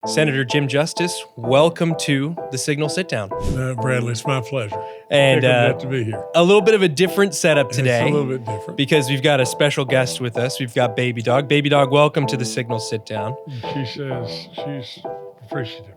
Senator Jim Justice, welcome to the Signal Sit Down. Bradley, it's my pleasure. And glad to be here. A little bit of a different setup today. It's a little bit different. Because we've got a special guest with us. We've got Babydog. Babydog, welcome to the Signal Sit Down. She says she's appreciative.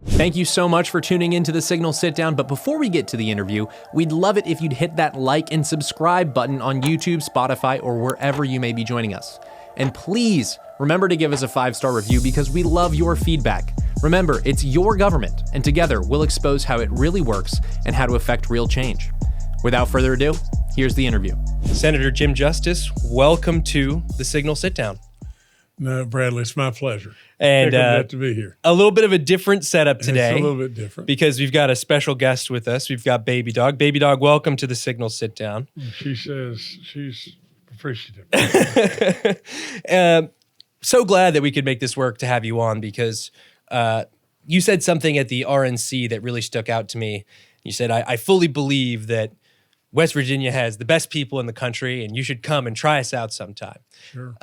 Thank you so much for tuning into the Signal Sit Down, but before we get to the interview, we'd love it if you'd hit that like and subscribe button on YouTube, Spotify, or wherever you may be joining us. And please remember to give us a 5-star review because we love your feedback. Remember, it's your government, and together we'll expose how it really works and how to affect real change. Without further ado, here's the interview. Senator Jim Justice, welcome to the Signal Sit Down. No, Bradley, it's my pleasure. And glad to be here. A little bit of a different setup today. It's a little bit different. Because we've got a special guest with us. We've got Babydog. Babydog, welcome to the Signal Sit Down. She says she's appreciative. So glad that we could make this work to have you on because you said something at the RNC that really stuck out to me. You said, I fully believe that West Virginia has the best people in the country and you should come and try us out sometime. Sure.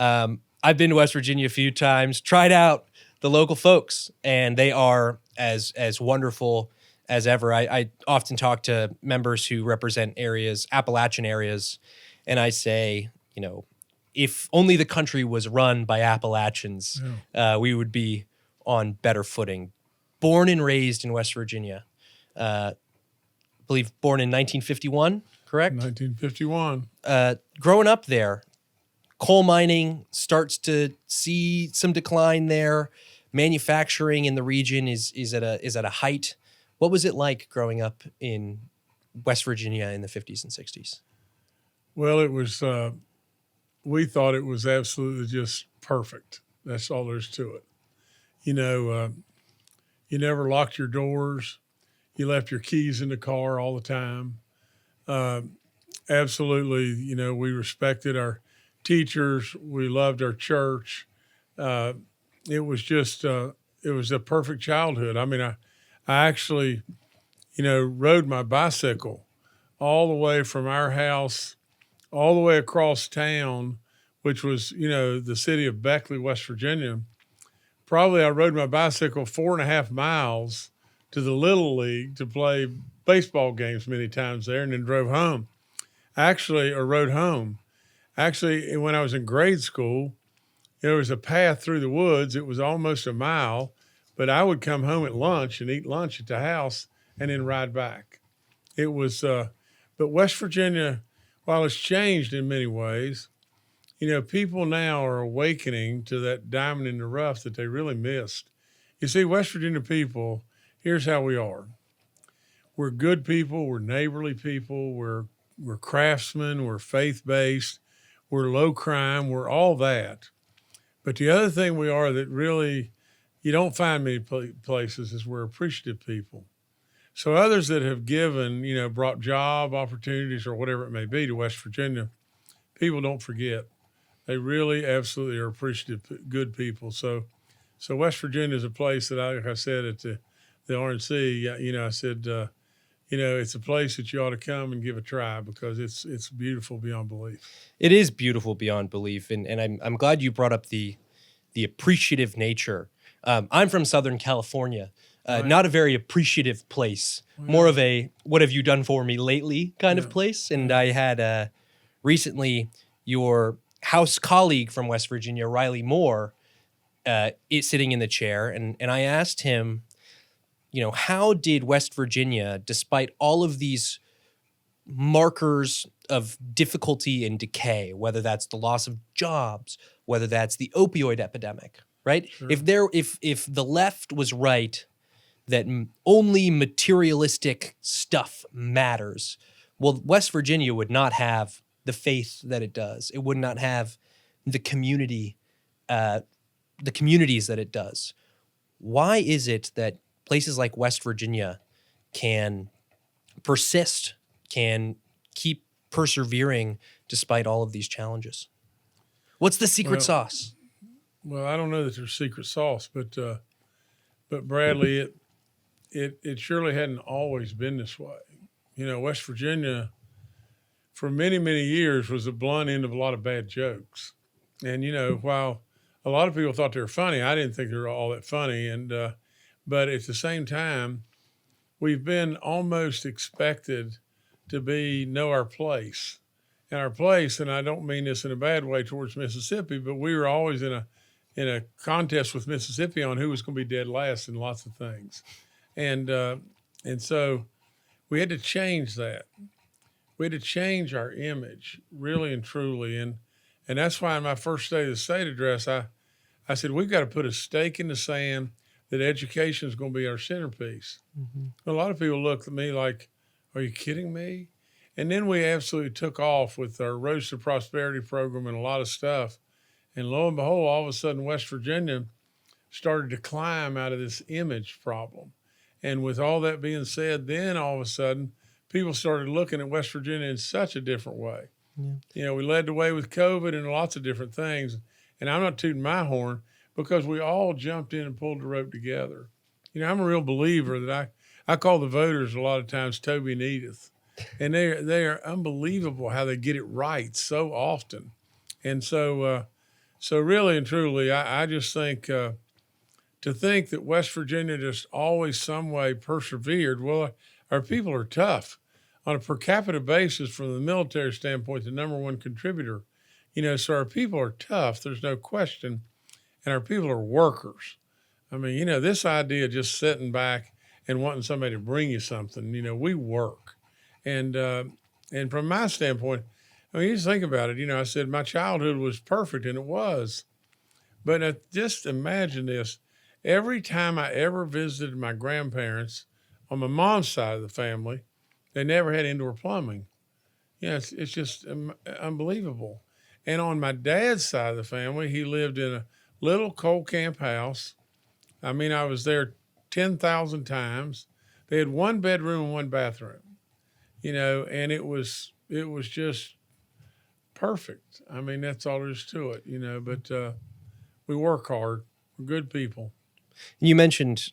I've been to West Virginia a few times, tried out the local folks, and they are as wonderful as ever. I often talk to members who represent areas, Appalachian areas, and I say, you know, if only the country was run by Appalachians, we would be on better footing. Born and raised in West Virginia, I believe born in 1951, correct? 1951. Growing up there, coal mining starts to see some decline there. Manufacturing in the region is at a height. What was it like growing up in West Virginia in the 50s and 60s? Well, it was, we thought it was absolutely just perfect. That's all there's to it. You know, you never locked your doors. You left your keys in the car all the time. Absolutely, you know, we respected our teachers. We loved our church. It was just, it was a perfect childhood. I mean, I actually, you know, rode my bicycle all the way from our house, all the way across town, which was, you know, the city of Beckley, West Virginia. Probably I rode my bicycle 4.5 miles to the Little League to play baseball games many times there and then drove home. Rode home. Actually, when I was in grade school, there was a path through the woods. It was almost a mile, but I would come home at lunch and eat lunch at the house and then ride back. It was, but West Virginia, while it's changed in many ways, you know, people now are awakening to that diamond in the rough that they really missed. You see, West Virginia people, here's how we are. We're good people. We're neighborly people. We're craftsmen. We're faith-based. We're low crime. We're all that. But the other thing we are that really you don't find many places is we're appreciative people. So others that have given, you know, brought job opportunities or whatever it may be to West Virginia, people don't forget. They really absolutely are appreciative, good people. So West Virginia is a place that, like I said at the RNC, you know, I said, you know, it's a place that you ought to come and give a try because it's beautiful beyond belief. It is beautiful beyond belief, and I'm glad you brought up the appreciative nature. I'm from Southern California, Right. Not a very appreciative place, more of a what have you done for me lately kind of place. And I had recently your House colleague from West Virginia, Riley Moore, is sitting in the chair, and I asked him, you know, how did West Virginia, despite all of these markers of difficulty and decay, whether that's the loss of jobs, whether that's the opioid epidemic, right? Sure. If the left was right that only materialistic stuff matters, well, West Virginia would not have the faith that it does. It would not have the communities that it does. Why is it that places like West Virginia can persist, can keep persevering despite all of these challenges? What's the secret sauce? Well, I don't know that there's secret sauce, but Bradley, it surely hadn't always been this way. West Virginia for many, many years was the blunt end of a lot of bad jokes. And, while a lot of people thought they were funny, I didn't think they were all that funny. But at the same time, we've been almost expected to know our place. And our place, and I don't mean this in a bad way towards Mississippi, but we were always in a contest with Mississippi on who was going to be dead last in lots of things. And so we had to change that. We had to change our image, really and truly. And that's why in my first day of the state address, I said, we've got to put a stake in the sand that education is going to be our centerpiece. Mm-hmm. A lot of people look at me like, are you kidding me? And then we absolutely took off with our Road to Prosperity program and a lot of stuff. And lo and behold, all of a sudden, West Virginia started to climb out of this image problem. And with all that being said, then all of a sudden, people started looking at West Virginia in such a different way. Yeah. We led the way with COVID and lots of different things. And I'm not tooting my horn because we all jumped in and pulled the rope together. I'm a real believer that I call the voters a lot of times Toby and Edith. And they are unbelievable how they get it right so often. And so really and truly, I just think to think that West Virginia just always some way persevered. Well, our people are tough. On a per capita basis, from the military standpoint, the number one contributor. So our people are tough. There's no question. And our people are workers. I mean, this idea of just sitting back and wanting somebody to bring you something, we work. And from my standpoint, I mean, you just think about it. I said my childhood was perfect, and it was. But just imagine this. Every time I ever visited my grandparents on my mom's side of the family, they never had indoor plumbing. It's just unbelievable. And on my dad's side of the family, he lived in a little coal camp house. I mean, I was there 10,000 times. They had one bedroom and one bathroom, and it was just perfect. I mean, that's all there is to it, but we work hard. We're good people. You mentioned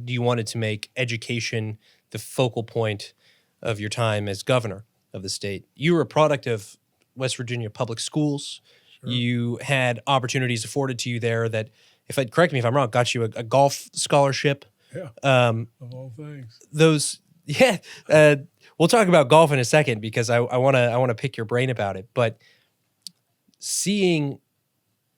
you wanted to make education the focal point of your time as governor of the state. You were a product of West Virginia public schools. Sure. You had opportunities afforded to you there that, correct me if I'm wrong, got you a golf scholarship. Yeah, of all things. We'll talk about golf in a second because I want to pick your brain about it. But seeing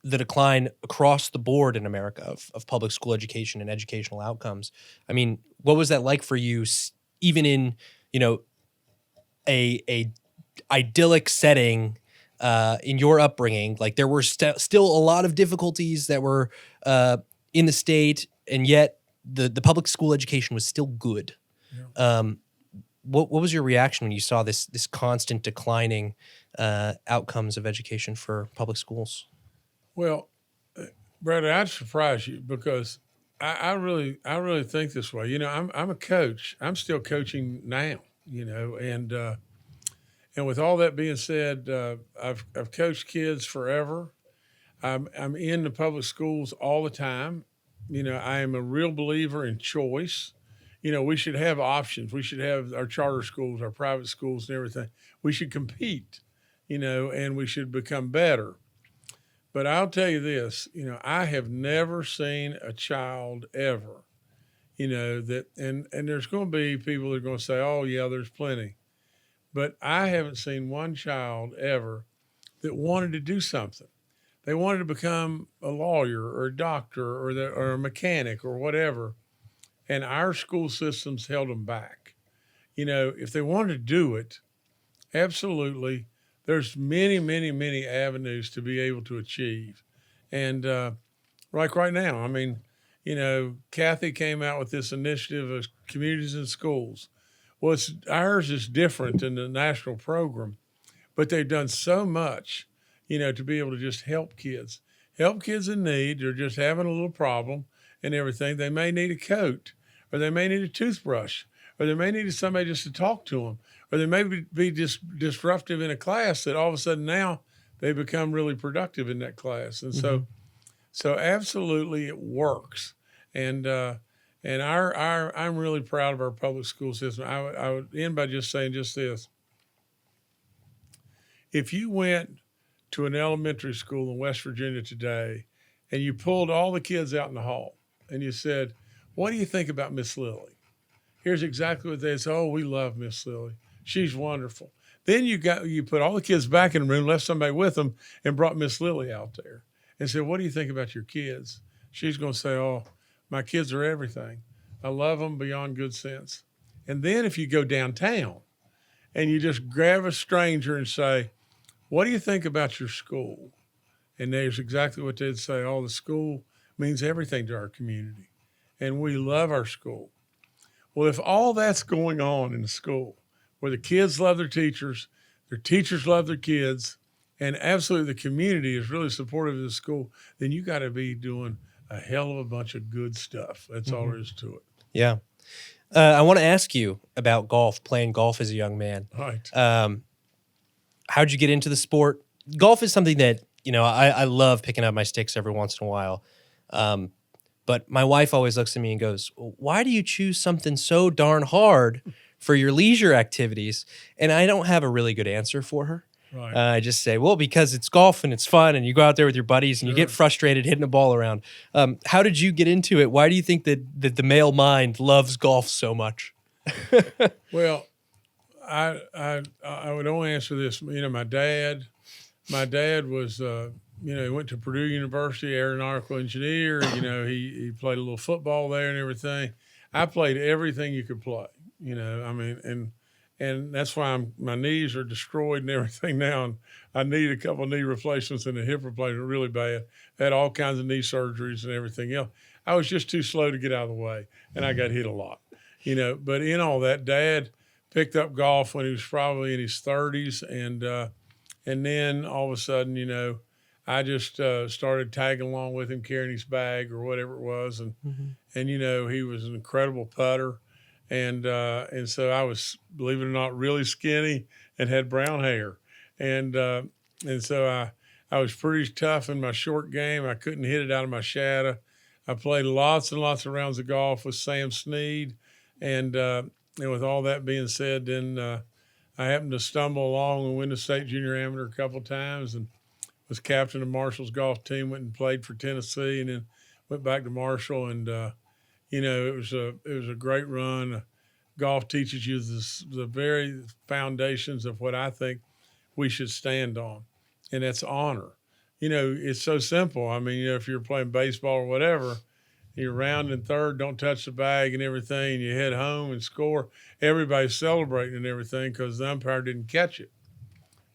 the decline across the board in America of public school education and educational outcomes, I mean, what was that like for you, even in a idyllic setting in your upbringing? Like there were still a lot of difficulties that were in the state, and yet the public school education was still good. Yeah. What was your reaction when you saw this constant declining outcomes of education for public schools? Well, Brad, I'd surprise you because I really think this way. I'm a coach. I'm still coaching now. And with all that being said, I've coached kids forever. I'm in the public schools all the time. I am a real believer in choice. We should have options. We should have our charter schools, our private schools, and everything. We should compete, and we should become better. But I'll tell you this, I have never seen a child ever, that, and there's going to be people that are going to say, oh, yeah, there's plenty. But I haven't seen one child ever that wanted to do something. They wanted to become a lawyer or a doctor or a mechanic or whatever. And our school systems held them back. If they wanted to do it, absolutely, there's many, many, many avenues to be able to achieve. And like right now, I mean, Kathy came out with this initiative of communities and schools. Well, ours is different than the national program, but they've done so much, to be able to just help kids in need. They're just having a little problem and everything. They may need a coat, or they may need a toothbrush, or they may need somebody just to talk to them, or they may be disruptive in a class that all of a sudden now they become really productive in that class. And so absolutely it works. And And I'm really proud of our public school system. I would end by just saying just this. If you went to an elementary school in West Virginia today and you pulled all the kids out in the hall and you said, what do you think about Miss Lily? Here's exactly what they say. Oh, we love Miss Lily. She's wonderful. Then you put all the kids back in the room, left somebody with them, and brought Miss Lily out there and said, what do you think about your kids? She's going to say, oh, my kids are everything. I love them beyond good sense. And then if you go downtown and you just grab a stranger and say, what do you think about your school? And there's exactly what they'd say. Oh, the school means everything to our community, and we love our school. Well, if all that's going on in the school, where the kids love their teachers love their kids, and absolutely the community is really supportive of the school, then you got to be doing a hell of a bunch of good stuff. That's all there is to it. Yeah. I want to ask you about golf, playing golf as a young man. Right. How'd you get into the sport? Golf is something that, I love picking up my sticks every once in a while. But my wife always looks at me and goes, why do you choose something so darn hard for your leisure activities? And I don't have a really good answer for her. Right. I just say, well, because it's golf and it's fun and you go out there with your buddies and you get frustrated hitting a ball around. How did you get into it? Why do you think that the male mind loves golf so much? Well, I would only answer this. My dad was, he went to Purdue University, aeronautical engineer. He played a little football there and everything. I played everything you could play, and that's why my knees are destroyed and everything now. And I need a couple of knee replacements and a hip replacement really bad. I had all kinds of knee surgeries and everything else. I was just too slow to get out of the way, and I got hit a lot, But in all that, Dad picked up golf when he was probably in his 30s, and then all of a sudden, I just started tagging along with him, carrying his bag or whatever it was, and he was an incredible putter. And so I was, believe it or not, really skinny and had brown hair. And so I was pretty tough in my short game. I couldn't hit it out of my shadow. I played lots and lots of rounds of golf with Sam Snead. And with all that being said, then I happened to stumble along and win the state junior amateur a couple of times and was captain of Marshall's golf team, went and played for Tennessee, and then went back to Marshall. And it was a great run. Golf teaches you the very foundations of what I think we should stand on, and that's honor. It's so simple. I mean, if you're playing baseball or whatever, you're rounding third, don't touch the bag and everything, and you head home and score. Everybody's celebrating and everything because the umpire didn't catch it.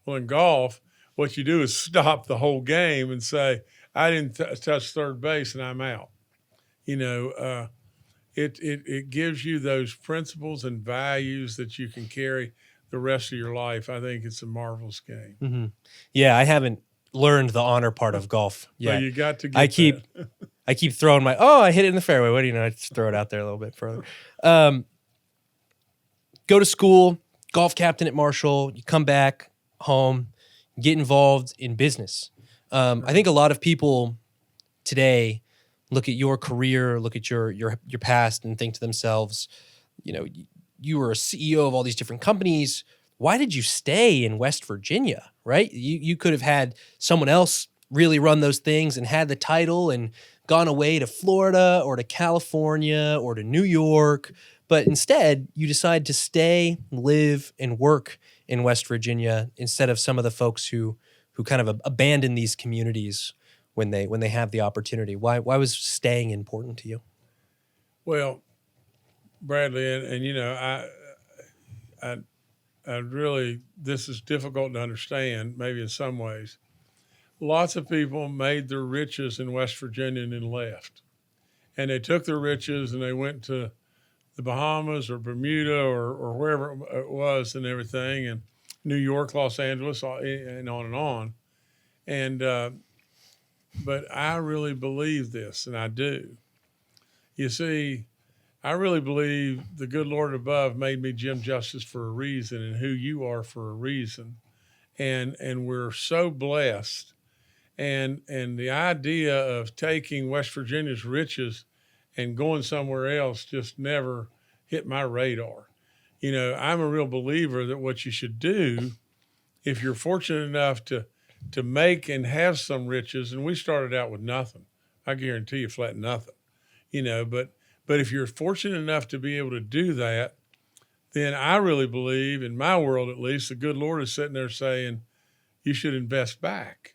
Well, in golf, what you do is stop the whole game and say, I didn't touch third base and I'm out. It gives you those principles and values that you can carry the rest of your life. I think it's a marvelous game. Mm-hmm. Yeah, I haven't learned the honor part of golf yet. Well, you got to get I keep throwing I hit it in the fairway. What do you know? I just throw it out there a little bit further. Go to school, golf captain at Marshall. You come back home, get involved in business. I think a lot of people today look at your career, look at your past, and think to themselves, you were a CEO of all these different companies. Why did you stay in West Virginia, right? You could have had someone else really run those things and had the title and gone away to Florida or to California or to New York. But instead, you decide to stay, live, and work in West Virginia instead of some of the folks who kind of abandon these communities when they have the opportunity. Why was staying important to you? Well, Bradley, and I really, this is difficult to understand, maybe in some ways. Lots of people made their riches in West Virginia and then left. And they took their riches and they went to the Bahamas or Bermuda or wherever it was and everything, and New York, Los Angeles, and on and on. And but I really believe this, and I do. You see, I really believe the good Lord above made me Jim Justice for a reason, and who you are for a reason. And we're so blessed. And the idea of taking West Virginia's riches and going somewhere else just never hit my radar. I'm a real believer that what you should do if you're fortunate enough to make and have some riches, and we started out with nothing. I guarantee you flat nothing, but if you're fortunate enough to be able to do that, then I really believe, in my world at least, the good Lord is sitting there saying, you should invest back.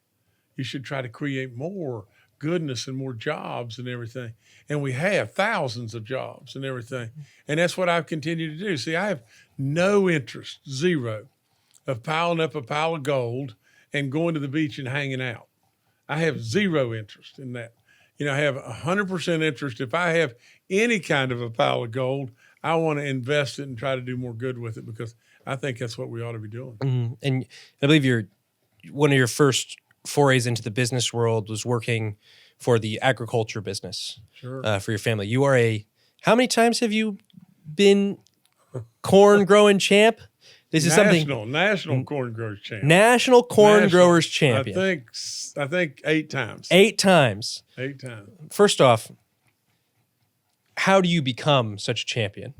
You should try to create more goodness and more jobs and everything. And we have thousands of jobs and everything. And that's what I've continued to do. See, I have no interest, zero, of piling up a pile of gold and going to the beach and hanging out. I have zero interest in that. I have 100% interest. If I have any kind of a pile of gold, I want to invest it and try to do more good with it, because I think that's what we ought to be doing. Mm-hmm. And I believe one of your first forays into the business world was working for the agriculture business. Sure. For your family. You are how many times have you been corn growing champ? This is national corn growers champion. National corn growers champion. I think 8 times. 8 times. 8 times. First off, how do you become such a champion?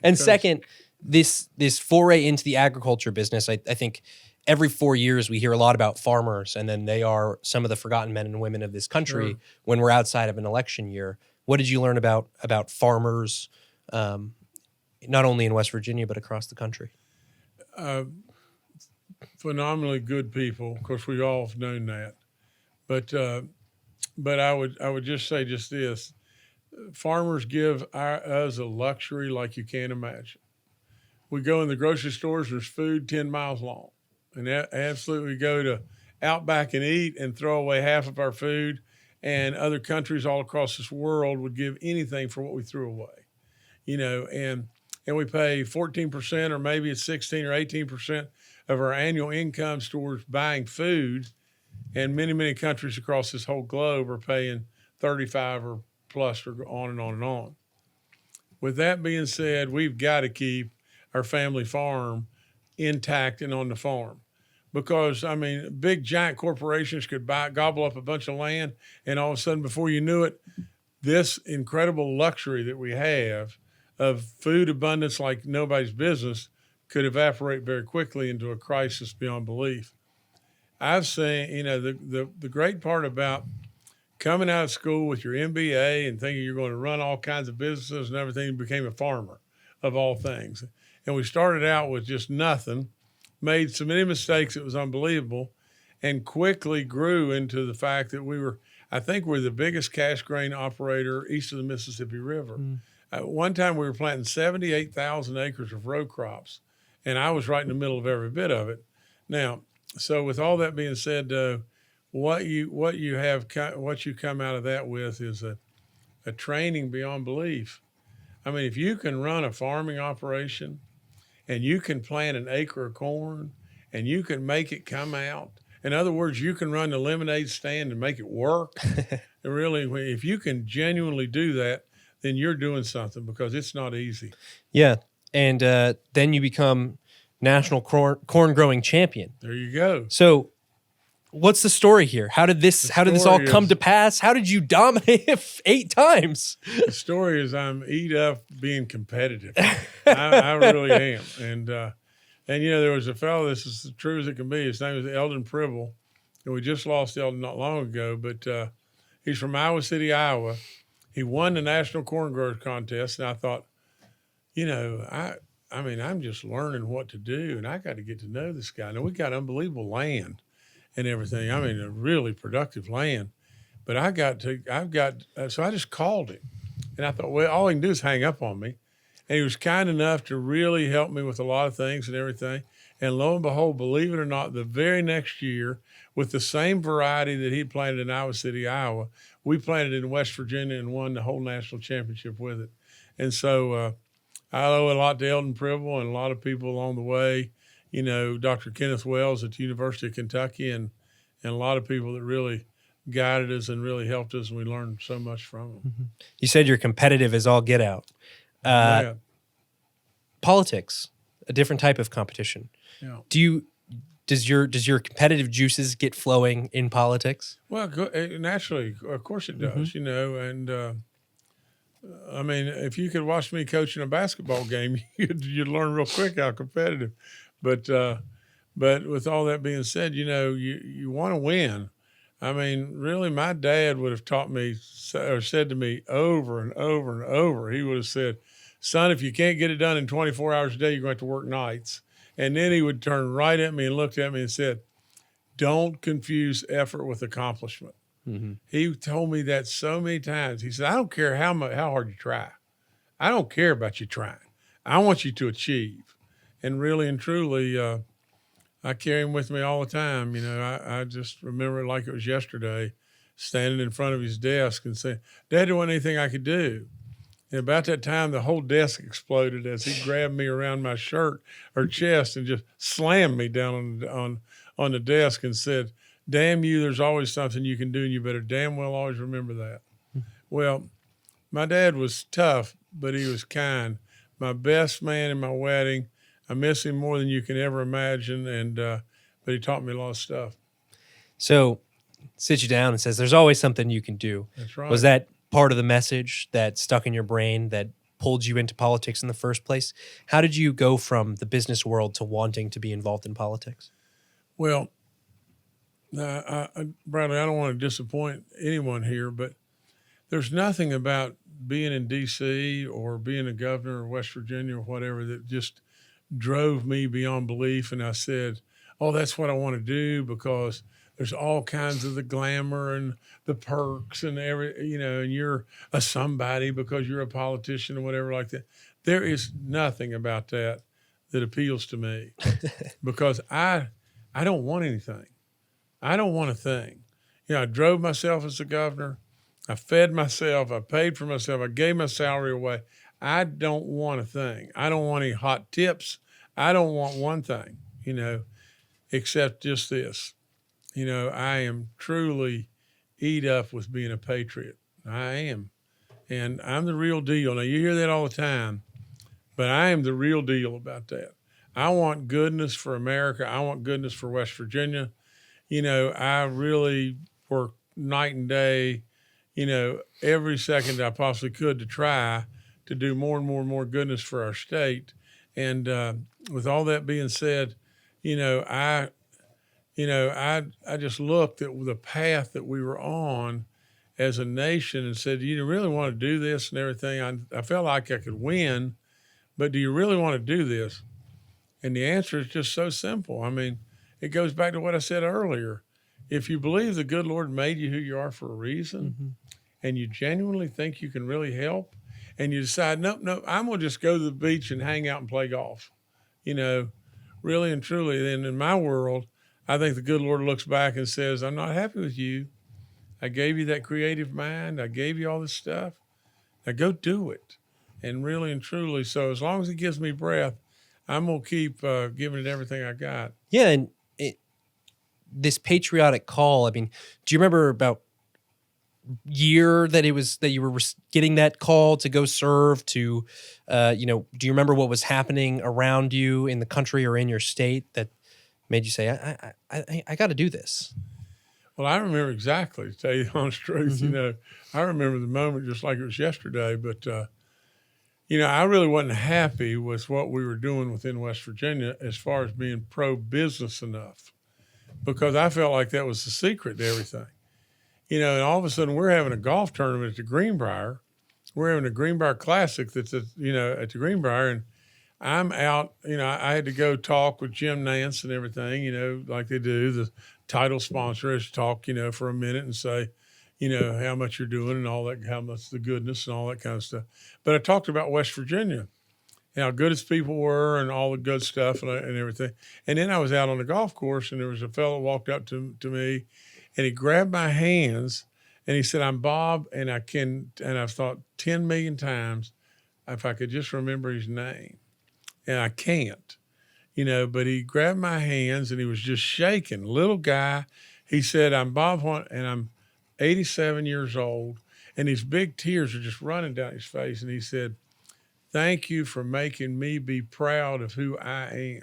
And second, this foray into the agriculture business, I think every 4 years we hear a lot about farmers, and then they are some of the forgotten men and women of this country. Sure. When we're outside of an election year. What did you learn about farmers, not only in West Virginia, but across the country? Phenomenally good people. Of course, we all have known that. But I would just say just this. Farmers give us a luxury like you can't imagine. We go in the grocery stores, there's food 10 miles long. And absolutely go to Outback and eat and throw away half of our food. And other countries all across this world would give anything for what we threw away. And we pay 14%, or maybe it's 16 or 18% of our annual incomes towards buying food. And many, many countries across this whole globe are paying 35 or plus, or on and on and on. With that being said, we've got to keep our family farm intact and on the farm. Because, big giant corporations could gobble up a bunch of land, and all of a sudden, before you knew it, this incredible luxury that we have of food abundance like nobody's business could evaporate very quickly into a crisis beyond belief. I've seen, the great part about coming out of school with your MBA and thinking you're going to run all kinds of businesses and everything, you became a farmer of all things. And we started out with just nothing, made so many mistakes it was unbelievable, and quickly grew into the fact that we're the biggest cash grain operator east of the Mississippi River. One time we were planting 78,000 acres of row crops, and I was right in the middle of every bit of it. Now, so with all that being said, what you come out of that with is a training beyond belief. If you can run a farming operation, and you can plant an acre of corn, and you can make it come out. In other words, you can run the lemonade stand and make it work. Really, if you can genuinely do that, then you're doing something, because it's not easy. Yeah, and then you become national corn growing champion. There you go. So, what's the story here? How did this all come to pass? How did you dominate 8 times? The story is I'm eat up being competitive. I really am. And there was a fellow, this is as true as it can be. His name is Eldon Pribble. And we just lost Eldon not long ago, but he's from Iowa City, Iowa. He won the National Corn Growers Contest. And I thought, I'm just learning what to do, and I got to get to know this guy. Now, we got unbelievable land and everything. A really productive land. But so I just called him. And I thought, well, all he can do is hang up on me. And he was kind enough to really help me with a lot of things and everything. And lo and behold, believe it or not, the very next year, with the same variety that he planted in Iowa City, Iowa, we planted in West Virginia and won the whole national championship with it. And so I owe a lot to Eldon Pribble and a lot of people along the way. Dr. Kenneth Wells at the University of Kentucky and a lot of people that really guided us and really helped us, and we learned so much from them. Mm-hmm. You said you're competitive as all get out. Yeah. Politics, a different type of competition. Yeah. Does your competitive juices get flowing in politics? Well, naturally, of course it does, Mm-hmm. and I mean, if you could watch me coaching a basketball game, you'd learn real quick how competitive. But with all that being said, you want to win. I mean, really, my dad would have taught me or said to me over and over and over, he would have said, son, if you can't get it done in 24 hours a day, you're going to have to work nights. And then he would turn right at me and looked at me and said, don't confuse effort with accomplishment. Mm-hmm. He told me that so many times. He said, I don't care how hard you try. I don't care about you trying. I want you to achieve. And really and truly, I carry him with me all the time. I just remember it like it was yesterday, standing in front of his desk and saying, Dad, there wasn't anything I could do. And about that time, the whole desk exploded as he grabbed me around my shirt or chest and just slammed me down on the desk and said, damn you, there's always something you can do, and you better damn well always remember that. Well, my dad was tough, but he was kind. My best man in my wedding. I miss him more than you can ever imagine, but he taught me a lot of stuff. So sits you down and says, there's always something you can do. That's right. Was that part of the message that stuck in your brain that pulled you into politics in the first place? How did you go from the business world to wanting to be involved in politics? Well, Bradley, I don't want to disappoint anyone here, but there's nothing about being in D.C. or being a governor of West Virginia or whatever that just drove me beyond belief. And I said, oh, that's what I want to do, because there's all kinds of the glamour and the perks and and you're a somebody because you're a politician or whatever like that. There is nothing about that appeals to me because I don't want anything. I don't want a thing. I drove myself as a governor. I fed myself. I paid for myself. I gave my salary away. I don't want a thing. I don't want any hot tips. I don't want one thing, except just this. I am truly eat up with being a patriot. I am. And I'm the real deal. Now, you hear that all the time, but I am the real deal about that. I want goodness for America. I want goodness for West Virginia. I really work night and day, every second I possibly could to try to do more and more and more goodness for our state. And with all that being said, I just looked at the path that we were on as a nation and said, do you really want to do this and everything? I felt like I could win, but do you really want to do this? And the answer is just so simple. I mean, it goes back to what I said earlier. If you believe the good Lord made you who you are for a reason, and you genuinely think you can really help, and you decide, nope, I'm going to just go to the beach and hang out and play golf, really and truly, then in my world, I think the good Lord looks back and says, I'm not happy with you. I gave you that creative mind. I gave you all this stuff. Now go do it. And really and truly, so as long as he gives me breath, I'm going to keep giving it everything I got. Yeah, and this patriotic call, I mean, do you remember about year that you were getting that call to go serve to, do you remember what was happening around you in the country or in your state that made you say, I got to do this? Well, I remember exactly, to tell you the honest truth. I remember the moment just like it was yesterday, but, I really wasn't happy with what we were doing within West Virginia as far as being pro-business enough, because I felt like that was the secret to everything. And all of a sudden we're having a golf tournament at the Greenbrier. We're having a Greenbrier Classic that's at the Greenbrier, and I'm out, I had to go talk with Jim Nance and everything, like they do. The title sponsor has to talk, for a minute and say, how much you're doing and all that, how much the goodness and all that kind of stuff. But I talked about West Virginia, and how good its people were and all the good stuff and everything. And then I was out on the golf course, and there was a fellow walked up to me, and he grabbed my hands, and he said, I'm Bob, and I've thought 10 million times if I could just remember his name. And I can't, but he grabbed my hands and he was just shaking. Little guy. He said, I'm Bob Hunt, and I'm 87 years old. And these big tears are just running down his face. And he said, thank you for making me be proud of who I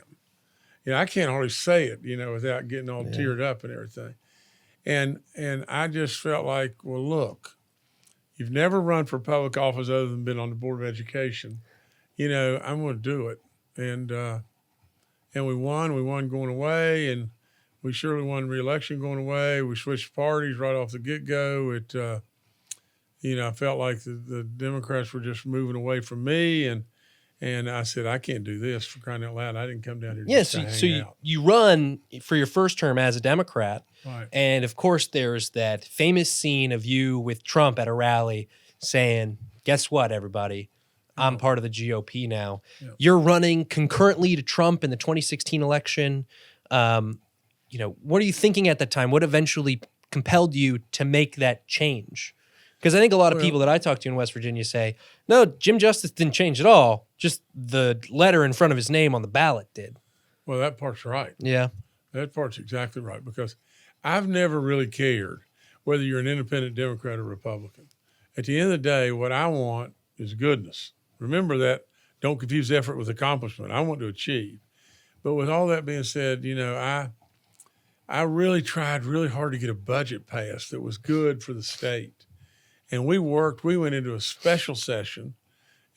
am. I can't hardly say it, without getting all teared up and everything. And I just felt like, well, look, you've never run for public office other than been on the Board of Education. You know, I'm going to do it. And we won. We won going away, and we surely won re-election going away. We switched parties right off the get-go. I felt like the Democrats were just moving away from me, and I said, I can't do this, for crying out loud. I didn't come down here just to hang out. You run for your first term as a Democrat, Right. And of course there's that famous scene of you with Trump at a rally saying, guess what, everybody? I'm part of the GOP now. Yeah. You're running concurrently to Trump in the 2016 election. What are you thinking at that time? What eventually compelled you to make that change? Because I think a lot of people that I talk to in West Virginia say, no, Jim Justice didn't change at all. Just the letter in front of his name on the ballot did. Well, that part's right. Yeah. That part's exactly right, because I've never really cared whether you're an independent Democrat or Republican. At the end of the day, what I want is goodness. Remember that. Don't confuse effort with accomplishment. I want to achieve. But with all that being said, I really tried really hard to get a budget passed that was good for the state. And we went into a special session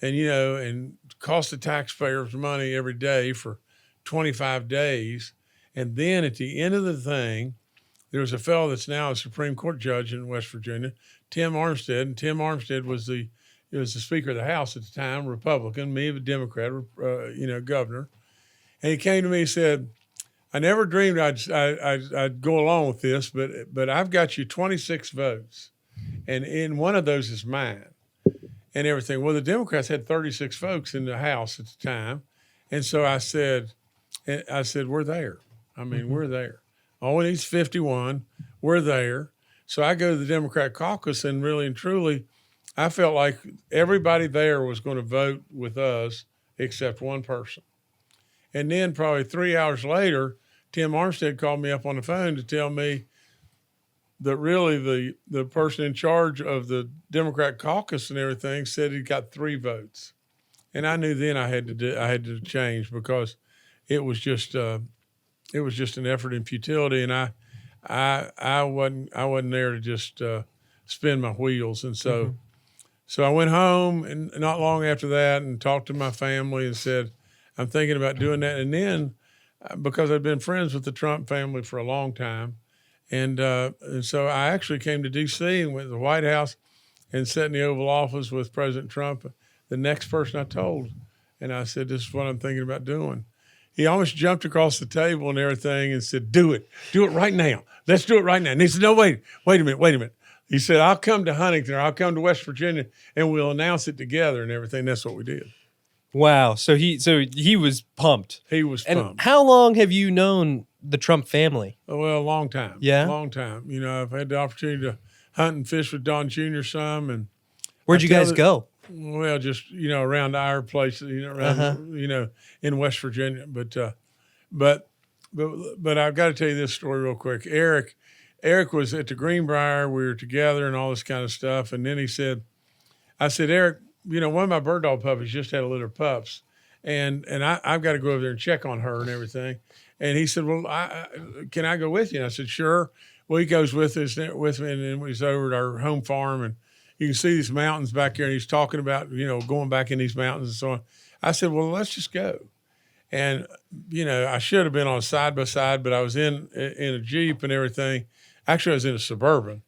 and cost the taxpayers money every day for 25 days. And then at the end of the thing, there was a fellow that's now a Supreme Court judge in West Virginia, Tim Armstead. And Tim Armstead was the Speaker of the House at the time, Republican, me a Democrat, governor. And he came to me and said, I never dreamed I'd go along with this, but I've got you 26 votes. And in one of those is mine and everything. Well, the Democrats had 36 folks in the House at the time. And so I said, we're there. I mean, we're there. All we need is 51. We're there. So I go to the Democrat caucus, and really and truly, I felt like everybody there was going to vote with us except one person. And then probably 3 hours later, Tim Armstead called me up on the phone to tell me that really the person in charge of the Democrat caucus and everything said he got 3 votes. And I knew then I had to change, because it was just an effort in futility, and I wasn't there to just spin my wheels. And so I went home, and not long after that, and talked to my family and said, I'm thinking about doing that. And then, because I'd been friends with the Trump family for a long time, and so I actually came to D.C. and went to the White House and sat in the Oval Office with President Trump, the next person I told. And I said, this is what I'm thinking about doing. He almost jumped across the table and everything and said, do it right now. Let's do it right now. And he said, no, wait a minute. He said, I'll come to Huntington, or I'll come to West Virginia, and we'll announce it together and everything. That's what we did. Wow. So he was pumped. He was and pumped. How long have you known the Trump family? Well, a long time. Yeah? A long time. I've had the opportunity to hunt and fish with Don Jr. some. And where'd you guys go? Well, just, around our place, around, in West Virginia. But I've got to tell you this story real quick. Eric was at the Greenbrier. We were together and all this kind of stuff. And then I said, Eric, one of my bird dog puppies just had a litter of pups. And I've got to go over there and check on her and everything. And he said, well, can I go with you? And I said, sure. Well, he goes with me. And then he's over at our home farm, and you can see these mountains back there, and he's talking about, going back in these mountains and so on. I said, well, let's just go. And, I should have been on side by side, but I was in a Jeep and everything. Actually, I was in a Suburban.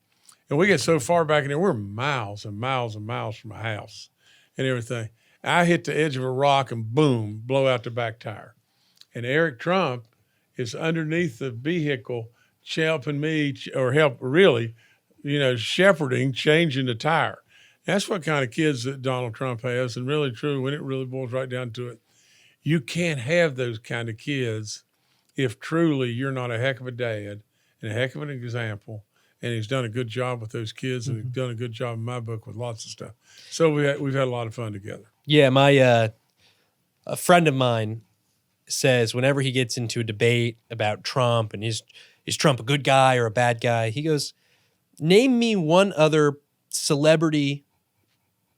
And we get so far back in there, we're miles and miles and miles from my house and everything. I hit the edge of a rock and boom, blow out the back tire. And Eric Trump is underneath the vehicle helping me, shepherding, changing the tire. That's what kind of kids that Donald Trump has. And really true, when it really boils right down to it, you can't have those kind of kids if truly you're not a heck of a dad and a heck of an example. And he's done a good job with those kids, and he's done a good job in my book with lots of stuff. So we've had a lot of fun together. Yeah, my a friend of mine says whenever he gets into a debate about Trump and is Trump a good guy or a bad guy, he goes, name me one other celebrity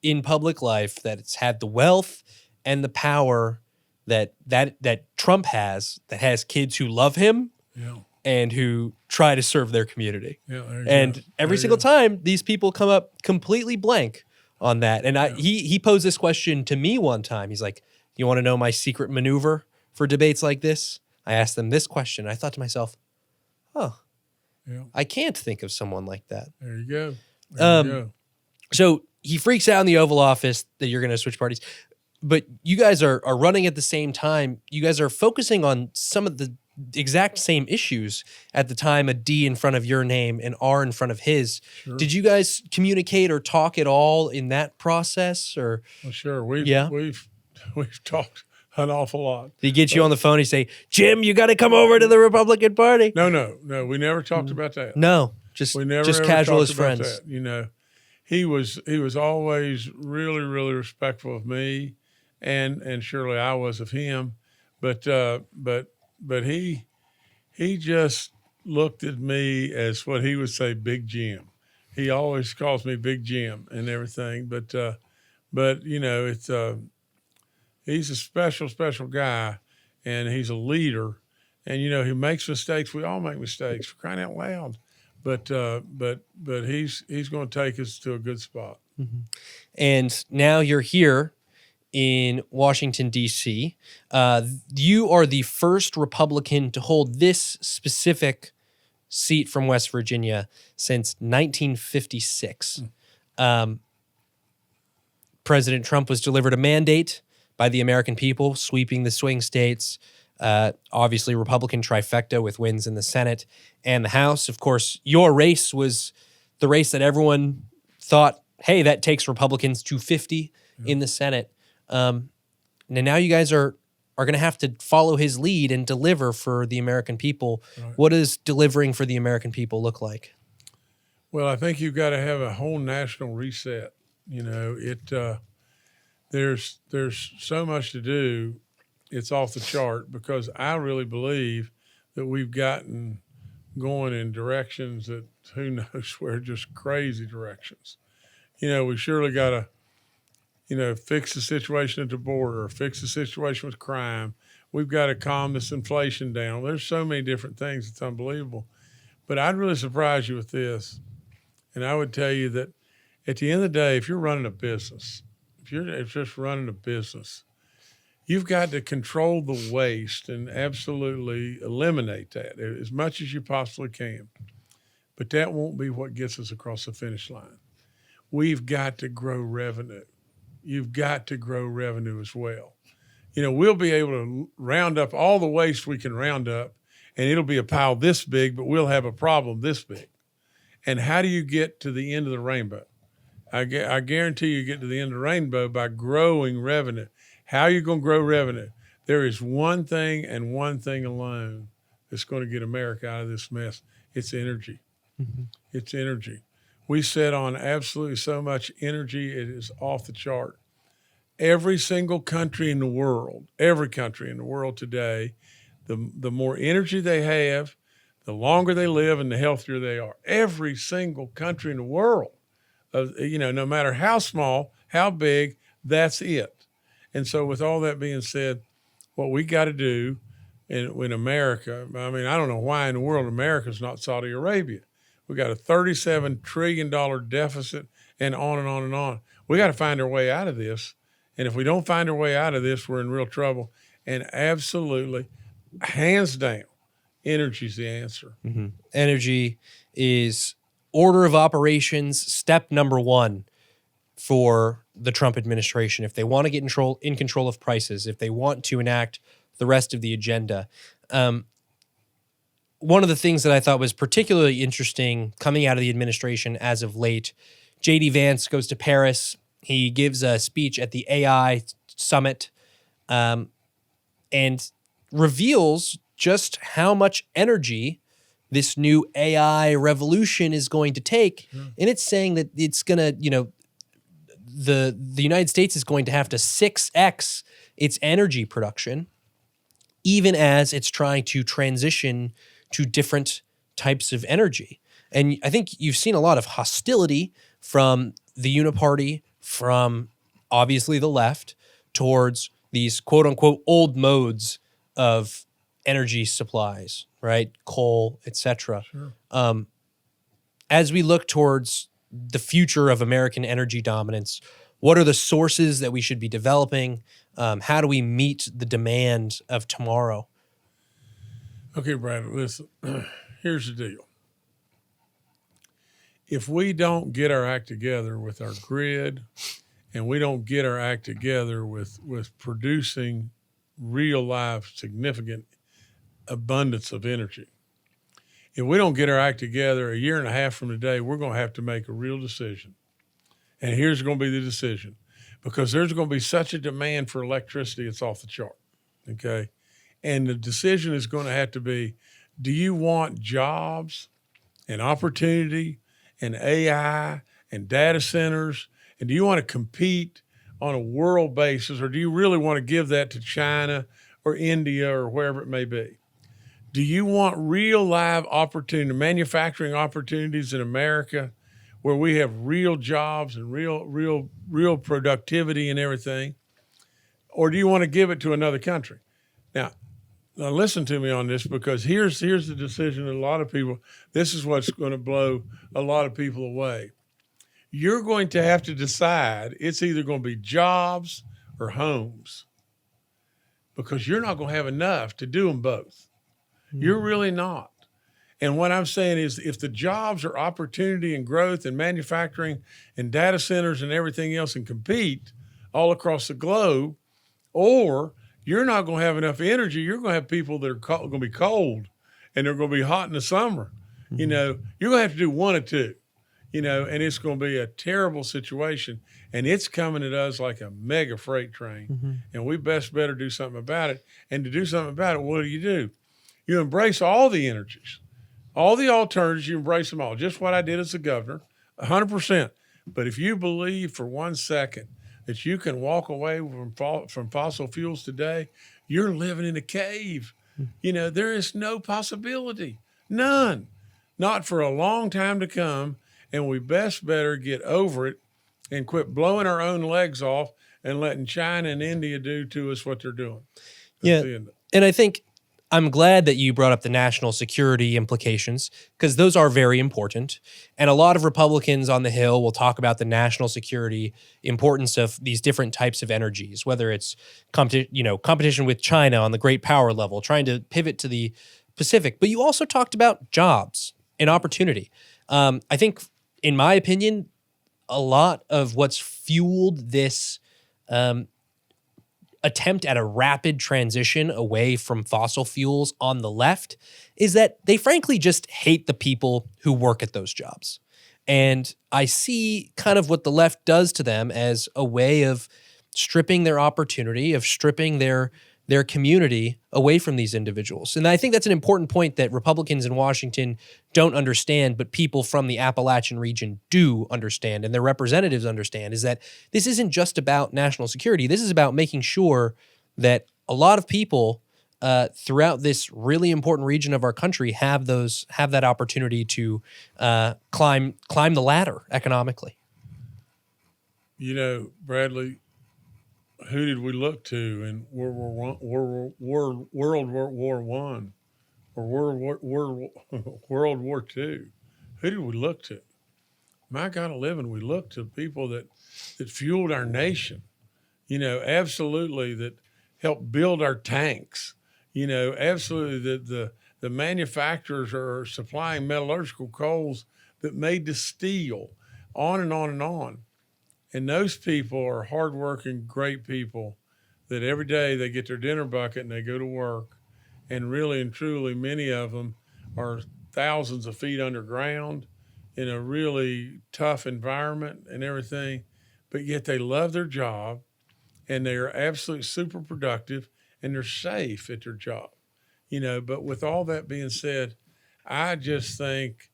in public life that's had the wealth and the power that Trump has, that has kids who love him, Yeah. and who try to serve their community. Yeah, there you And go. every There single you go. time, these people come up completely blank on that. And he posed this question to me one time. He's like, "You want to know my secret maneuver for debates like this?" I asked them this question. I thought to myself, "Oh, Yeah, I can't think of someone like that." there you go. There you go. So he freaks out in the Oval Office that you're going to switch parties. But you guys are running at the same time. You guys are focusing on some of the exact same issues at the time, a D in front of your name, an R in front of his. Sure. Did you guys communicate or talk at all in that process? Or Well, sure. We've talked an awful lot. did he get you on the phone and say, "Jim, you got to come over to the Republican Party"? No. We never talked about that. No, just We never just ever casual as talked about friends. that. You know, he was always really, really respectful of me, and surely I was of him. But he just looked at me as what he would say, Big Jim. He always calls me Big Jim and everything. But you know, it's he's a special guy, and he's a leader. And you know, he makes mistakes. We all make mistakes. For crying out loud. But he's going to take us to a good spot. And now you're here in Washington, D.C. You are the first Republican to hold this specific seat from West Virginia since 1956. President Trump was delivered a mandate by the American people, sweeping the swing states. Obviously, Republican trifecta with wins in the Senate and the House. Of course, your race was the race that everyone thought, hey, that takes Republicans to 50 in the Senate. And now you guys are going to have to follow his lead and deliver for the American people. Right. What does delivering for the American people look like? Well, I think you've got to have a whole national reset. You know, there's so much to do. It's off the chart because I really believe that we've gotten going in directions that who knows where, just crazy directions. You know, we surely got to, you know, fix the situation at the border, fix the situation with crime. We've got to calm this inflation down. There's so many different things. It's unbelievable. But I'd really surprise you with this. And I would tell you that at the end of the day, if you're running a business, if you're just running a business, you've got to control the waste and absolutely eliminate that as much as you possibly can. But that won't be what gets us across the finish line. We've got to grow revenue. You've got to grow revenue as well. You know, we'll be able to round up all the waste we can round up, and it'll be a pile this big, but we'll have a problem this big. And how do you get to the end of the rainbow? I guarantee you get to the end of the rainbow by growing revenue. How are you going to grow revenue? There is one thing and one thing alone that's going to get America out of this mess. It's energy. Mm-hmm. It's energy. We set on absolutely so much energy, it is off the chart. Every single country in the world, today, the more energy they have, the longer they live and the healthier they are. Every single country in the world, you know, no matter how small, how big, that's it. And so with all that being said, what we got to do in America, I mean, I don't know why in the world America's not Saudi Arabia. We got a $37 trillion deficit and on and on and on. We got to find our way out of this. And if we don't find our way out of this, we're in real trouble. And absolutely, hands down, energy is the answer. Mm-hmm. Energy is order of operations, step number one for the Trump administration. If they want to get in control of prices, if they want to enact the rest of the agenda. One of the things that I thought was particularly interesting coming out of the administration as of late, J.D. Vance goes to Paris. He gives a speech at the AI summit and reveals just how much energy this new AI revolution is going to take. Mm. And it's saying that it's going to, you know, the United States is going to have to 6x its energy production, even as it's trying to transition to different types of energy. And I think you've seen a lot of hostility from the Uniparty, from obviously the left, towards these quote unquote old modes of energy supplies, right? Coal, etc. Sure. As we look towards the future of American energy dominance, what are the sources that we should be developing? How do we meet the demand of tomorrow? Okay, Brad, listen, here's the deal. If we don't get our act together with our grid, and we don't get our act together with producing real life significant abundance of energy, if we don't get our act together a year and a half from today, we're going to have to make a real decision. And here's going to be the decision, because there's going to be such a demand for electricity, it's off the chart, okay? And the decision is going to have to be, do you want jobs and opportunity and AI and data centers, and do you want to compete on a world basis, or do you really want to give that to China or India or wherever it may be? Do you want real live opportunity, manufacturing opportunities in America where we have real jobs and real productivity and everything? Or do you want to give it to another country? Now listen to me on this, because here's the decision that a lot of people, this is what's going to blow a lot of people away. You're going to have to decide, it's either going to be jobs or homes, because you're not going to have enough to do them both. You're really not. And what I'm saying is, if the jobs are opportunity and growth and manufacturing and data centers and everything else and compete all across the globe, or you're not going to have enough energy, you're going to have people that are going to be cold and they're going to be hot in the summer. You know, you're going to have to do one or two, you know, and it's going to be a terrible situation. And it's coming at us like a mega freight train. And we better do something about it. And to do something about it, what do? You embrace all the energies, all the alternatives, you embrace them all. Just what I did as a governor, 100%. But if you believe for 1 second that you can walk away from fossil fuels today, you're living in a cave. You know, there is no possibility, none, not for a long time to come. And we better get over it and quit blowing our own legs off and letting China and India do to us what they're doing. Yeah, and I think I'm glad that you brought up the national security implications, because those are very important. And a lot of Republicans on the Hill will talk about the national security importance of these different types of energies, whether it's competition with China on the great power level, trying to pivot to the Pacific. But you also talked about jobs and opportunity. I think, in my opinion, a lot of what's fueled this attempt at a rapid transition away from fossil fuels on the left is that they frankly just hate the people who work at those jobs. And I see kind of what the left does to them as a way of stripping their opportunity, of stripping their community away from these individuals. And I think that's an important point that Republicans in Washington don't understand, but people from the Appalachian region do understand, and their representatives understand, is that this isn't just about national security. This is about making sure that a lot of people throughout this really important region of our country have that opportunity to climb the ladder economically. You know, Bradley, who did we look to in World War One or World War II? Who did we look to? My God of living, we looked to people that fueled our nation. You know, absolutely, that helped build our tanks. You know, absolutely, that the manufacturers are supplying metallurgical coals that made the steel. On and on and on. And those people are hardworking, great people that every day they get their dinner bucket and they go to work. And really and truly, many of them are thousands of feet underground in a really tough environment and everything. But yet they love their job and they are absolutely super productive and they're safe at their job. You know, but with all that being said, I just think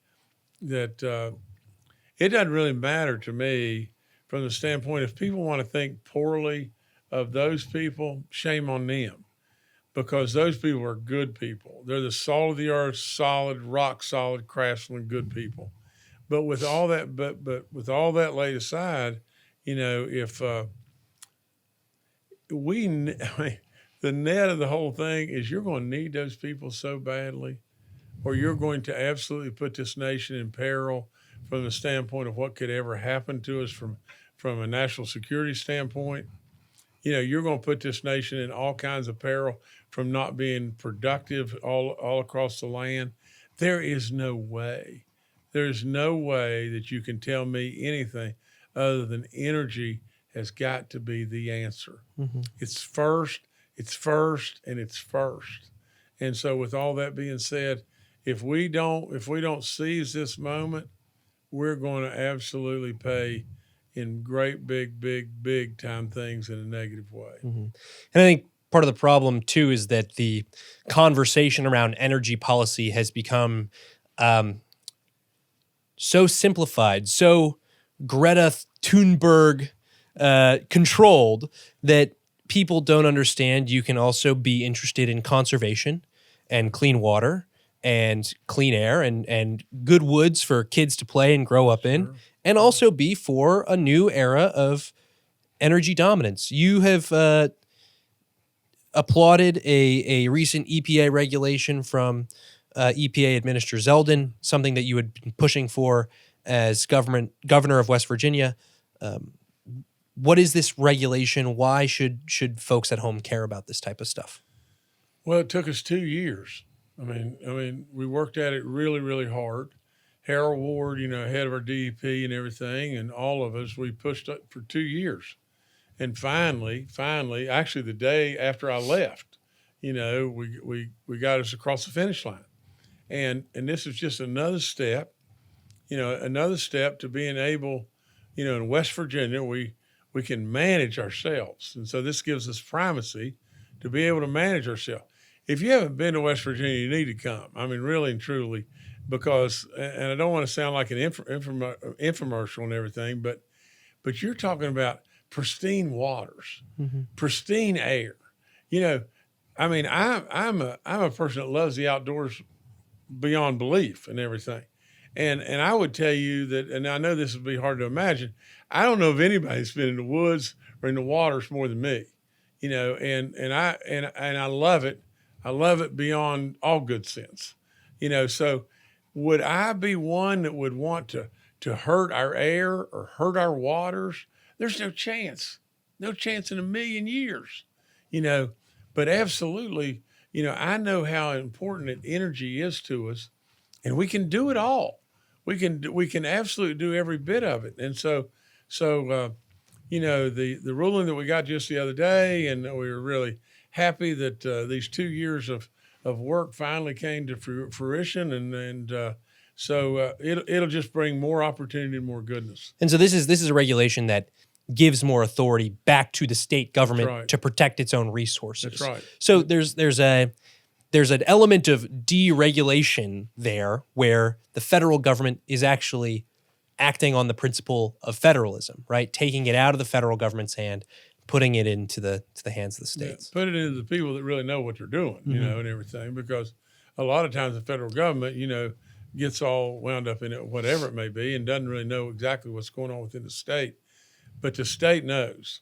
that it doesn't really matter to me from the standpoint, if people want to think poorly of those people, shame on them, because those people are good people. They're the salt of the earth, solid, rock solid, craftsman, good people. But with all that, but with all that laid aside, you know, if the net of the whole thing is you're going to need those people so badly, or you're going to absolutely put this nation in peril from the standpoint of what could ever happen to us from a national security standpoint. You're going to put this nation in all kinds of peril from not being productive all across the land. There is no way. There's no way that you can tell me anything other than energy has got to be the answer. It's first, and it's first. And so with all that being said, if we don't seize this moment, we're going to absolutely pay in great, big time things in a negative way. And I think part of the problem too is that the conversation around energy policy has become so simplified, so Greta Thunberg controlled, that people don't understand you can also be interested in conservation and clean water and clean air and good woods for kids to play and grow up in, and also be for a new era of energy dominance. You have applauded a recent EPA regulation from EPA Administrator Zeldin, something that you had been pushing for as governor of West Virginia. What is this regulation? Why should folks at home care about this type of stuff? Well, it took us 2 years. I mean, we worked at it really, really hard. Harold Ward, head of our DEP and everything, and all of us, we pushed it for 2 years. And finally, actually the day after I left, we got us across the finish line. And this is just another step to being able, in West Virginia, we can manage ourselves. And so this gives us primacy to be able to manage ourselves. If you haven't been to West Virginia, you need to come. I mean, really and truly, because, and I don't want to sound like an infomercial and everything, but you're talking about pristine waters, pristine air. I mean, I'm a person that loves the outdoors beyond belief and everything. And I would tell you that, and I know this would be hard to imagine, I don't know of anybody that's been in the woods or in the waters more than me, and I love it. I love it beyond all good sense, so would I be one that would want to hurt our air or hurt our waters? There's no chance in a million years, but absolutely, I know how important energy is to us, and we can do it all. We can absolutely do every bit of it. And so the ruling that we got just the other day, and we were really happy that these 2 years of work finally came to fruition, and so it'll just bring more opportunity and more goodness. And so this is a regulation that gives more authority back to the state government to protect its own resources. That's right. So there's an element of deregulation there where the federal government is actually acting on the principle of federalism, right? Taking it out of the federal government's hand, putting it into the hands of the states. Yeah, put it into the people that really know what they're doing, and everything, because a lot of times the federal government, gets all wound up in it, whatever it may be, and doesn't really know exactly what's going on within the state. But the state knows.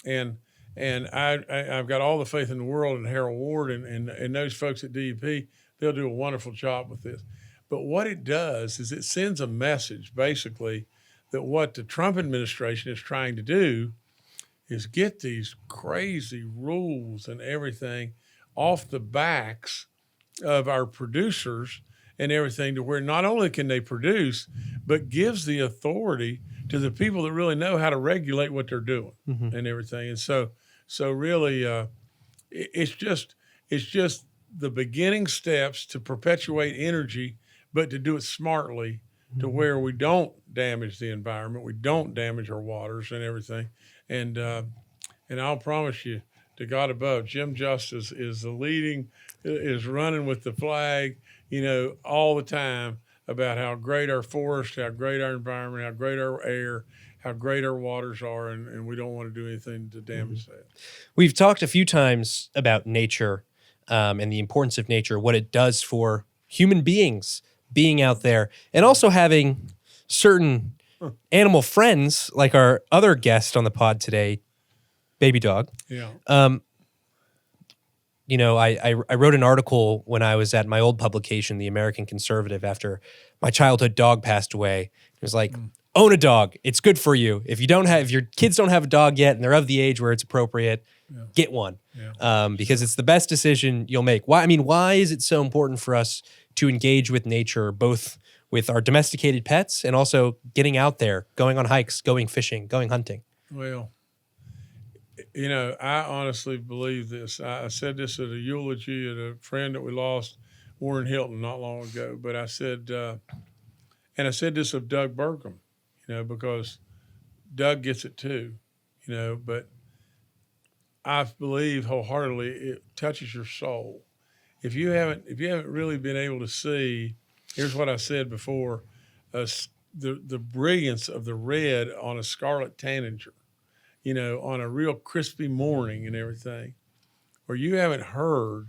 And I've got all the faith in the world in Harold Ward and those folks at DEP. They'll do a wonderful job with this. But what it does is it sends a message, basically, that what the Trump administration is trying to do is get these crazy rules and everything off the backs of our producers and everything, to where not only can they produce, but gives the authority to the people that really know how to regulate what they're doing and everything. And so really, it's just the beginning steps to perpetuate energy, but to do it smartly, to where we don't damage the environment, we don't damage our waters and everything. And I'll promise you, to God above, Jim Justice is running with the flag, all the time, about how great our forest, how great our environment, how great our air, how great our waters are, and we don't want to do anything to damage that. We've talked a few times about nature and the importance of nature, what it does for human beings being out there, and also having certain animal friends, like our other guest on the pod today, Babydog. Yeah. I wrote an article when I was at my old publication, The American Conservative, after my childhood dog passed away. It was like, own a dog. It's good for you. If your kids don't have a dog yet and they're of the age where it's appropriate, get one. Because it's the best decision you'll make. Why is it so important for us to engage with nature, both with our domesticated pets and also getting out there, going on hikes, going fishing, going hunting? Well, I honestly believe this. I said this at a eulogy at a friend that we lost, Warren Hilton, not long ago. But I said, and I said this of Doug Burgum, because Doug gets it too, but I believe wholeheartedly it touches your soul. If you haven't really been able to see, here's what I said before, the brilliance of the red on a scarlet tanager, on a real crispy morning and everything, or you haven't heard,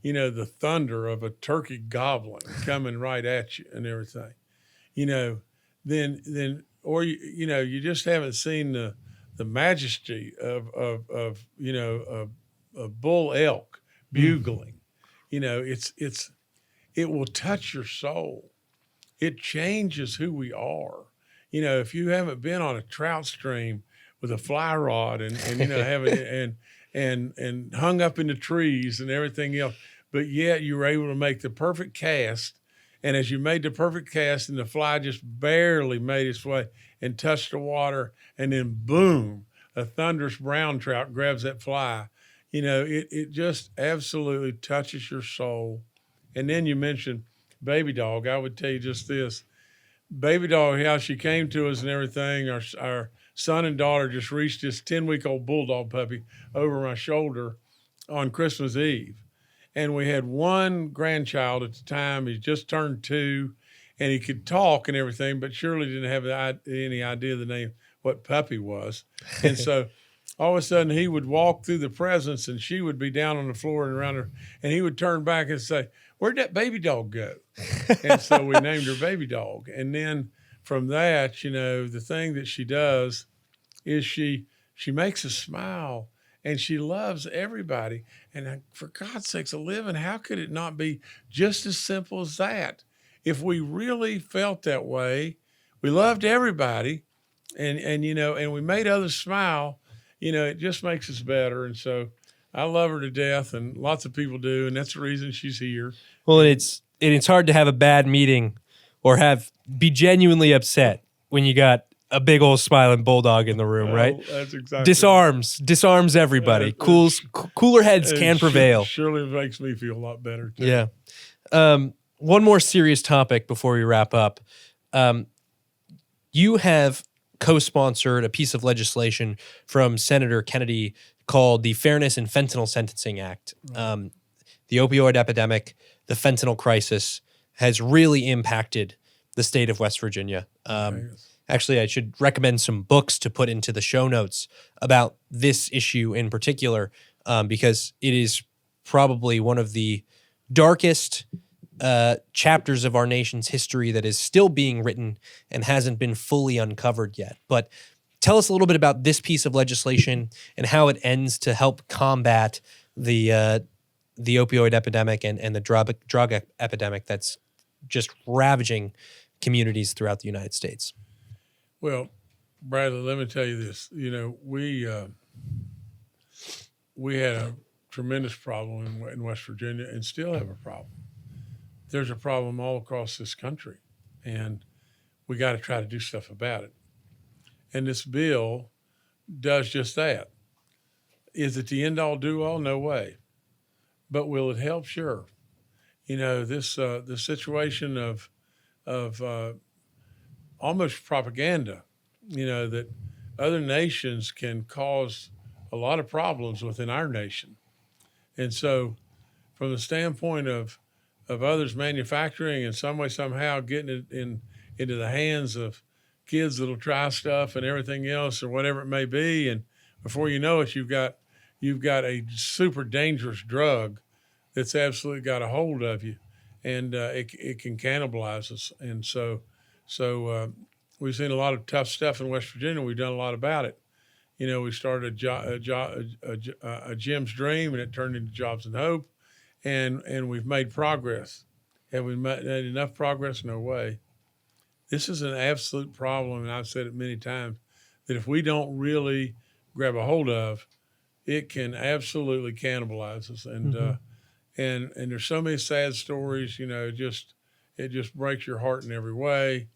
the thunder of a turkey gobbling coming right at you and everything, then or you just haven't seen the majesty of a bull elk bugling. It will touch your soul. It changes who we are. If you haven't been on a trout stream with a fly rod and having and hung up in the trees and everything else, but yet you were able to make the perfect cast. And as you made the perfect cast and the fly just barely made its way and touched the water, and then boom, a thunderous brown trout grabs that fly, it just absolutely touches your soul. And then you mentioned Babydog. I would tell you just this. Babydog, how she came to us and everything, our son and daughter just reached this 10-week-old bulldog puppy over my shoulder on Christmas Eve. And we had one grandchild at the time. He just turned 2, and he could talk and everything, but surely didn't have any idea the name, what puppy was. And so all of a sudden he would walk through the presents, and she would be down on the floor and around her, and he would turn back and say, "Where'd that Babydog go?" And so we named her Babydog. And then from that, the thing that she does is she makes us smile, and she loves everybody. And for God's sakes, a living, how could it not be just as simple as that? If we really felt that way, we loved everybody, and we made others smile, it just makes us better. And so I love her to death, and lots of people do, and that's the reason she's here. Well, it's hard to have a bad meeting or be genuinely upset when you got a big old smiling bulldog in the room, right? That's exactly disarms everybody. Cooler heads can prevail. Surely makes me feel a lot better too. Yeah. One more serious topic before we wrap up. You have co-sponsored a piece of legislation from Senator Kennedy called the Fairness in Fentanyl Sentencing Act. The opioid epidemic, the fentanyl crisis has really impacted the state of West Virginia. Actually, I should recommend some books to put into the show notes about this issue in particular, because it is probably one of the darkest chapters of our nation's history that is still being written and hasn't been fully uncovered yet. But tell us a little bit about this piece of legislation and how it ends to help combat the opioid epidemic and the drug epidemic that's just ravaging communities throughout the United States. Well, Bradley, let me tell you this. We had a tremendous problem in West Virginia and still have a problem. There's a problem all across this country, and we got to try to do stuff about it. And this bill does just that. Is it the end-all, do-all? No way. But will it help? Sure. The situation of almost propaganda, that other nations can cause a lot of problems within our nation. And so from the standpoint of others manufacturing in some way, somehow getting it into the hands of kids that'll try stuff and everything else or whatever it may be, and before you know it, you've got a super dangerous drug that's absolutely got a hold of you, and it can cannibalize us. And so we've seen a lot of tough stuff in West Virginia. We've done a lot about it. we started a Jim's Dream, and it turned into Jobs and Hope, and we've made progress. Have we made enough progress? No way. This is an absolute problem, and I've said it many times, that if we don't really grab a hold of, it can absolutely cannibalize us. And and there's so many sad stories. It just breaks your heart in every way.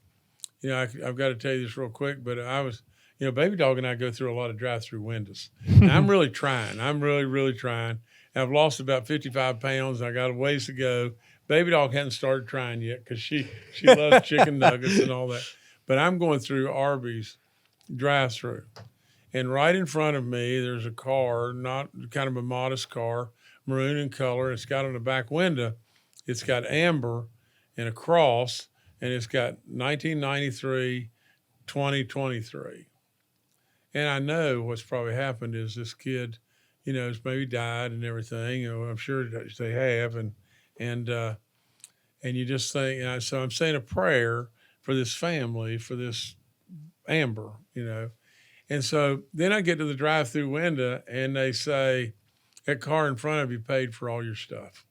I've got to tell you this real quick, but I was, Babydog and I go through a lot of drive-through windows. And I'm really trying. I'm really, really trying. I've lost about 55 pounds. I got a ways to go. Babydog hasn't started trying yet because she loves chicken nuggets and all that. But I'm going through Arby's drive-through. And right in front of me, there's a car, not kind of a modest car, maroon in color. It's got on the back window, it's got amber and a cross, and it's got 1993, 2023. And I know what's probably happened is this kid, has maybe died and everything. I'm sure they have, and you just think. So I'm saying a prayer for this family, for this Amber, And so then I get to the drive-through window, and they say, "That car in front of you paid for all your stuff."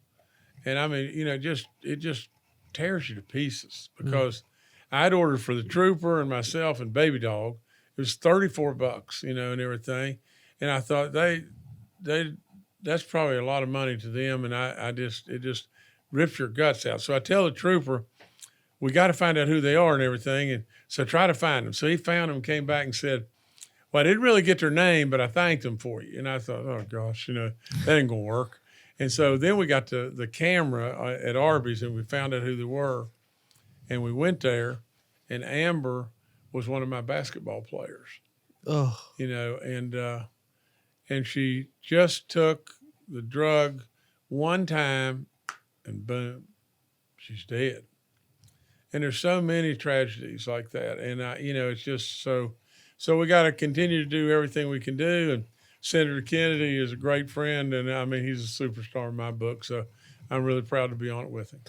And I mean, it just tears you to pieces, because I'd ordered for the trooper and myself and Babydog. It was $34, and everything. And I thought that's probably a lot of money to them. And it just rips your guts out. So I tell the trooper, we got to find out who they are and everything. And so try to find them. So he found them, came back and said, "Well, I didn't really get their name, but I thanked them for you." And I thought, oh gosh, that ain't gonna work. And so then we got to the camera at Arby's, and we found out who they were. And we went there, and Amber was one of my basketball players. Oh, And she just took the drug one time, and boom, she's dead. And there's so many tragedies like that. And it's just so we got to continue to do everything we can do. And Senator Kennedy is a great friend, and I mean, he's a superstar in my book. So I'm really proud to be on it with him.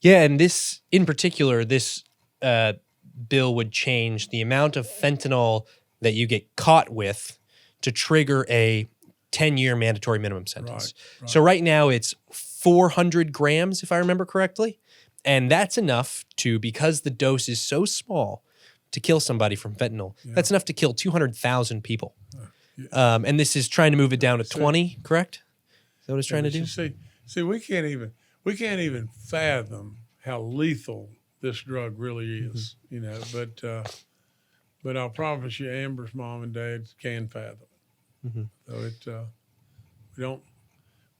yeah. And this, in particular, this bill would change the amount of fentanyl that you get caught with to trigger a 10-year mandatory minimum sentence. Right. So right now it's 400 grams, if I remember correctly. And that's enough to, because the dose is so small, to kill somebody from fentanyl. Yeah. That's enough to kill 200,000 people. Yeah. And this is trying to move it down to 20, correct? Is that what it's trying to do? See, we can't even fathom how lethal this drug really is, but I'll promise you, Amber's mom and dad can fathom it. So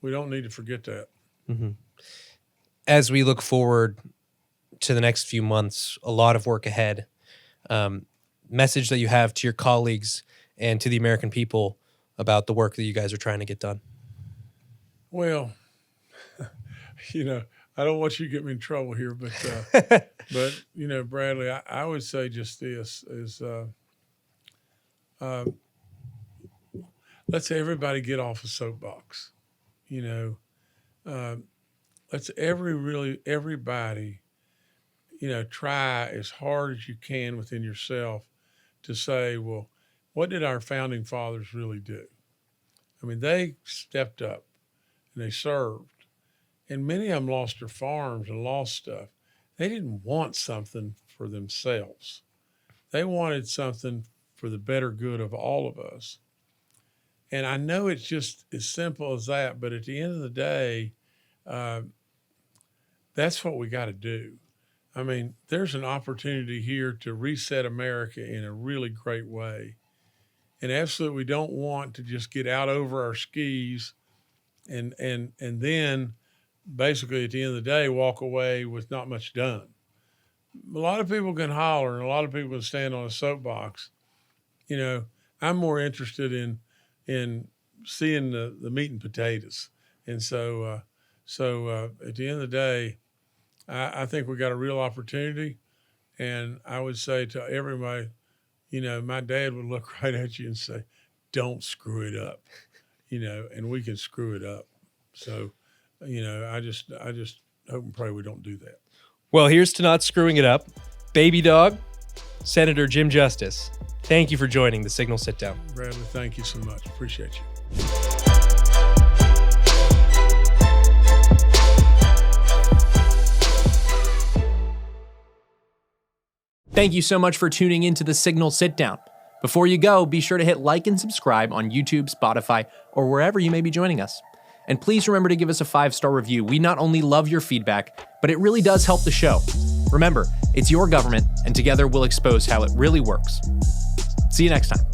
we don't need to forget that. As we look forward to the next few months, a lot of work ahead. Message that you have to your colleagues and to the American people about the work that you guys are trying to get done. Well, I don't want you to get me in trouble here, but Bradley, I would say just this is, let's everybody get off a soapbox. Let's everybody, try as hard as you can within yourself to say, well, what did our founding fathers really do? I mean, they stepped up and they served. And many of them lost their farms and lost stuff. They didn't want something for themselves. They wanted something for the better good of all of us. And I know it's just as simple as that, but at the end of the day, that's what we got to do. I mean, there's an opportunity here to reset America in a really great way. And absolutely, we don't want to just get out over our skis and then basically at the end of the day walk away with not much done. A lot of people can holler and a lot of people can stand on a soapbox. I'm more interested in seeing the meat and potatoes. And so at the end of the day, I think we got a real opportunity. And I would say to everybody, my dad would look right at you and say, don't screw it up, and we can screw it up. So, I just hope and pray we don't do that. Well, here's to not screwing it up. Babydog, Senator Jim Justice. Thank you for joining the Signal Sit Down. Bradley, thank you so much. Appreciate you. Thank you so much for tuning into the Signal Sit Down. Before you go, be sure to hit like and subscribe on YouTube, Spotify, or wherever you may be joining us. And please remember to give us a 5-star review. We not only love your feedback, but it really does help the show. Remember, it's your government, and together we'll expose how it really works. See you next time.